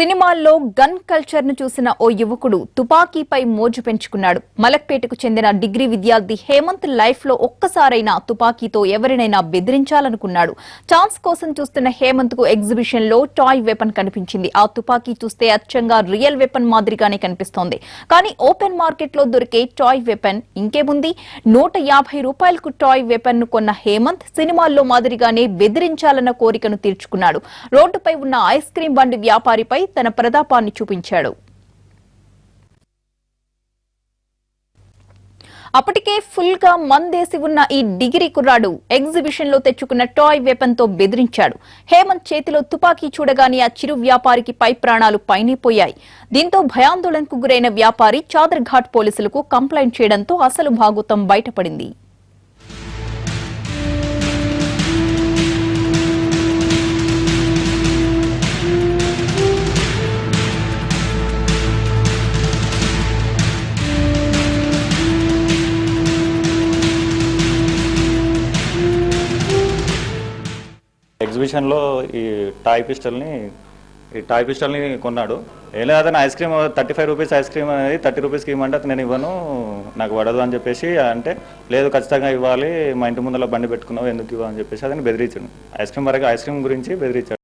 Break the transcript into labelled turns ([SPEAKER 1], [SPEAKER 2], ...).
[SPEAKER 1] సినిమాల్లో gun culture ను చూసిన ఓ యువకుడు తుపాకీపై మోజు పెంచుకున్నాడు. మలక్పేటకు చెందిన డిగ్రీ విద్యార్థి హేమంత్ లైఫ్ లో ఒక్కసారైనా తుపాకీతో ఎవరినైనా బెదిరించాలనుకున్నాడు. ఛాన్స్ కోసం చూస్తున్న హేమంత్ కు ఎగ్జిబిషన్ లో టాయ్ వెపన్ కనిపించింది. ఆ తుపాకీ చూస్తే అచ్చంగా రియల్ వెపన్ మాదిరిగానే కనిపిస్తోంది. కానీ ఓపెన్ మార్కెట్ లో దొరికే టాయ్ వెపన్ ఇంకేముంది, 150 రూపాయలకు టాయ్ వెపన్ ను కొన్న హేమంత్ సినిమాల్లో మాదిరిగానే బెదిరించాలన్న కోరికను తీర్చుకున్నాడు. రోడ్డుపై ఉన్న ఐస్ క్రీం బండి వ్యాపారిపై తన ప్రతాపాన్ని చూపించాడు. అప్పటికే ఫుల్ గా మందేసి ఉన్న ఈ డిగ్రీ కుర్రాడు ఎగ్జిబిషన్ లో తెచ్చుకున్న టాయ్ వెపన్ తో బెదిరించాడు. హేమంత్ చేతిలో తుపాకీ చూడగానే ఆ చిరు వ్యాపారికి పై ప్రాణాలు పైనపోయాయి. దీంతో భయాందోళనకు గురైన వ్యాపారి చాదర్ ఘాట్ పోలీసులకు కంప్లైంట్ చేయడంతో అసలు భాగోతం బయటపడింది.
[SPEAKER 2] ఎగ్జిబిషన్లో ఈ టాయ్ పిస్టల్ని కొన్నాడు. ఏం లేదు, అతను ice cream 35 rupees ice cream అనేది 30 రూపీస్కి ఇవ్వమంటే అతను నేను ఇవ్వను, నాకు పడదు అని చెప్పేసి అంటే, లేదు ఖచ్చితంగా ఇవ్వాలి, మా ఇంటి ముందర బండి పెట్టుకున్నావు ఎందుకు ఇవ్వ అని చెప్పేసి అతను బెదిరించాడు. ఐస్ క్రీమ్ గురించి బెదిరించాడు.